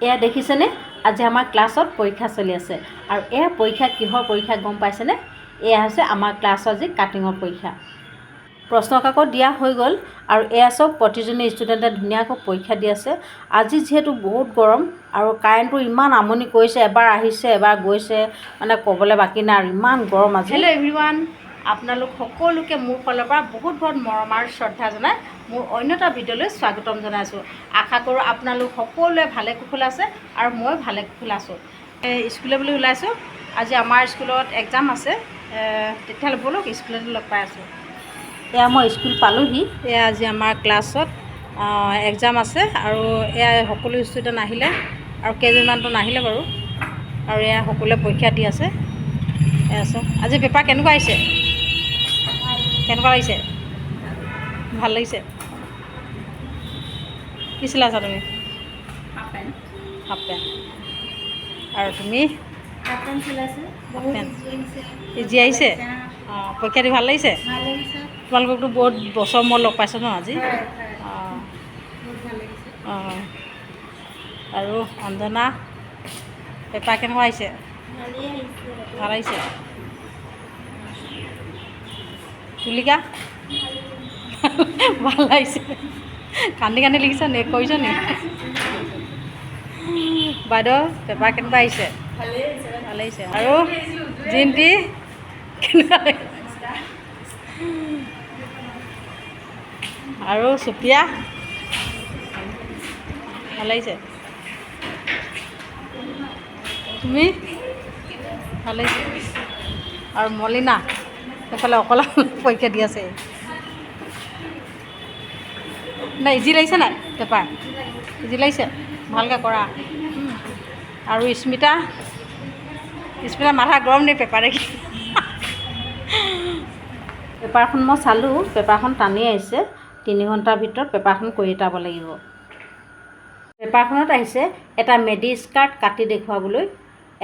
এয়া দেখিছেনে আজি আমাৰ ক্লাছত পৰীক্ষা চলি আছে আৰু এয়া পৰীক্ষা কিহৰ পৰীক্ষা গম পাইছেনে এয়া হৈছে আমাৰ ক্লাছৰ যি কাটিঙৰ পৰীক্ষা প্ৰশ্ন কাকত দিয়া হৈ গ'ল আৰু এয়া সব প্ৰতিজনী ষ্টুডেণ্টে ধুনীয়াকৈ পৰীক্ষা দি আছে আজি যেহেতু বহুত গৰম আৰু কাৰেণ্টটো ইমান আমনি কৰিছে এবাৰ আহিছে এবাৰ গৈছে মানে ক'বলৈ বাকী নাই আৰু ইমান গৰম আজি হেল্ল' এভৰিৱান আপোনালোক সকলোকে মোৰ ফালৰ পৰা বহুত বহুত মৰম আৰু শ্ৰদ্ধা জনাই মোৰ অন্য এটা ভিডিঅ'লৈ স্বাগতম জনাইছোঁ আশা কৰোঁ আপোনালোক সকলোৱে ভালে কুশলে আছে আৰু মই ভালে কুশলে আছোঁ স্কুললৈ বুলি ওলাইছোঁ আজি আমাৰ স্কুলত এক্সাম আছে তেতিয়াহ'লে ব'লক স্কুলতে লগ পাই আছোঁ এয়া মই স্কুল পালোঁহি এয়া আজি আমাৰ ক্লাছত এক্সাম আছে আৰু এয়া সকলো ষ্টুডেণ্ট আহিলে আৰু কেইজনমানটো নাহিলে বাৰু আৰু এয়া সকলোৱে পৰীক্ষা দি আছে এয়া আছে আজি পেপাৰ কেনেকুৱা আহিছে কেনেকুৱা লাগিছে ভাল লাগিছে কি চিলাইছা তুমি হাফ পেণ্ট আৰু তুমি হাফ পেণ্ট ইজি আহিছে অঁ পৰীক্ষা দি ভাল লাগিছে তোমালোককতো বহুত বছৰ মই লগ পাইছোঁ ন আজি অঁ আৰু অঞ্জনা পেপাৰ কেনেকুৱা আহিছে ভাল আহিছে তুলিকা ভাল লাগিছে কান্দি কান্দি লিখিছ নে কৰিছ নি বাইদেউ পেপাৰ কেনেকুৱা আহিছে ভাল লাগিছে আৰু জিন্তি কেনেকুৱা আৰু চুপ্ৰিয়া ভাল লাগিছে তুমি ভাল লাগিছে আৰু মলিনা সেইফালে অকলে পৰীক্ষা দি আছে নাই ইজি লাগিছে নাই পেপাৰ ইজি লাগিছে ভালকৈ কৰা আৰু স্মিতা মাথা গৰম নি পেপাৰ দেখি পেপাৰখন মই চালোঁ পেপাৰখন টানি আহিছে 3 ঘণ্টাৰ ভিতৰত পেপাৰখন কৰি এটাব লাগিব পেপাৰখনত আহিছে এটা মেডি স্কাৰ্ট কাটি দেখুৱাবলৈ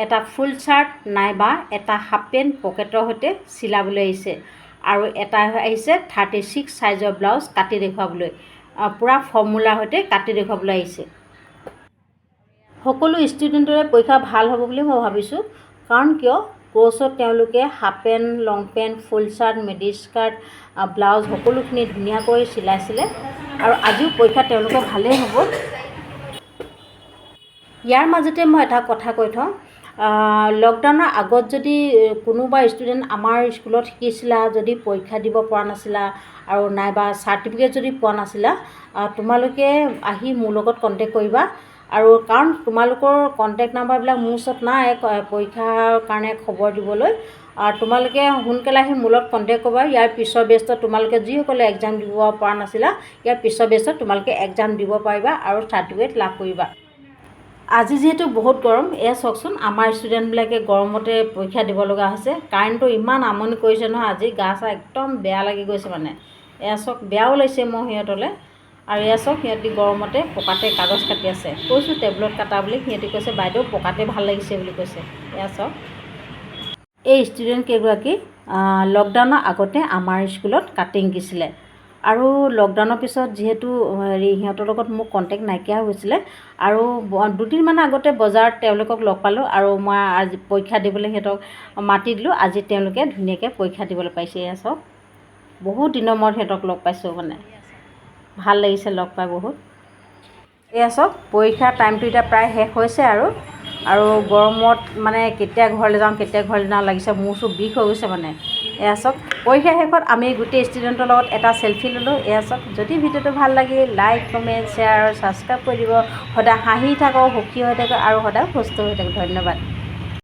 এটা ফুল চাৰ্ট নাইবা এটা হাফ পেণ্ট পকেটৰ সৈতে চিলাবলৈ আহিছে আৰু এটা আহিছে 36 সাইজৰ ব্লাউজ কাটি দেখুৱাবলৈ পূৰা ফৰ্মুলাৰ সৈতে কাটি দেখুৱাবলৈ আহিছে সকলো ষ্টুডেণ্টৰে পৰীক্ষা ভাল হ'ব বুলি মই ভাবিছোঁ কাৰণ কিয় কোৰ্চত তেওঁলোকে half pant long pant full shirt midi skirt blouse সকলোখিনি ধুনীয়াকৈ চিলাইছিলে আৰু আজিও পৰীক্ষা তেওঁলোকৰ ভালেই হ'ব ইয়াৰ মাজতে মই এটা কথা কৈ থওঁ লকডাউনৰ আগত যদি কোনোবা ষ্টুডেণ্ট আমাৰ স্কুলত শিকিছিলা যদি পৰীক্ষা দিব পৰা নাছিলা আৰু নাইবা চাৰ্টিফিকেট যদি পোৱা নাছিলা তোমালোকে আহি মোৰ লগত কণ্টেক্ট কৰিবা আৰু কাৰণ তোমালোকৰ কণ্টেক্ট নাম্বাৰবিলাক মোৰ ওচৰত নাই পৰীক্ষাৰ কাৰণে খবৰ দিবলৈ তোমালোকে সোনকালে আহি মোৰ লগত কণ্টেক্ট কৰিবা ইয়াৰ পিছৰ বেষ্টত তোমালোকে যিসকলে এক্সাম দিব পৰা নাছিলা ইয়াৰ পিছৰ বেষ্টত তোমালোকে এক্সাম দিব পাৰিবা আৰু চাৰ্টিফিকেট লাভ কৰিবা আজি যেহেতু বহুত গৰম এয়া চাওকচোন আমাৰ ষ্টুডেণ্টবিলাকে গৰমতে পৰীক্ষা দিব লগা হৈছে কাৰেণ্টটো ইমান আমনি কৰিছে নহয় আজি গা চা একদম বেয়া লাগি গৈছে মানে এয়া চাওক বেয়াও লাগিছে মই সিহঁতলৈ আৰু এয়া চাওক সিহঁতি গৰমতে পকাতে কাগজ কাটি আছে কৈছোঁ টেবুলত কাটা বুলি সিহঁতি কৈছে বাইদেউ পকাতে ভাল লাগিছে বুলি কৈছে এয়া চাওক এই ষ্টুডেণ্ট কেইগৰাকী লকডাউনৰ আগতে আমাৰ স্কুলত কাটিং শিকিছিলে আৰু লকডাউনৰ পিছত যিহেতু সিহঁতৰ লগত মোৰ কণ্টেক্ট নাইকিয়া হৈছিলে আৰু 2 দিনমান আগতে বজাৰত তেওঁলোকক লগ পালোঁ আৰু মই আজি পৰীক্ষা দিবলৈ সিহঁতক মাতি দিলোঁ আজি তেওঁলোকে ধুনীয়াকৈ পৰীক্ষা দিবলৈ পাইছে এয়া চাওক বহুত দিনৰ মূৰত সিহঁতক লগ পাইছোঁ মানে ভাল লাগিছে লগ পাই বহুত এয়া চাওক পৰীক্ষাৰ টাইমটো এতিয়া প্ৰায় শেষ হৈছে আৰু গৰমত মানে কেতিয়া ঘৰলৈ যাওঁ লাগিছে মোৰ চব বিষ হৈ গৈছে মানে এয়া চাওক পৰীক্ষা শেষত আমি গোটেই ষ্টুডেণ্টৰ লগত এটা চেলফি ল'লোঁ এয়া চাওক যদি ভিডিঅ'টো ভাল লাগে লাইক কমেণ্ট শ্বেয়াৰ আৰু ছাবস্ক্ৰাইব কৰি দিব সদায় হাঁহি থাকক সুখী হৈ থাকক আৰু সদায় সুস্থ হৈ থাকক ধন্যবাদ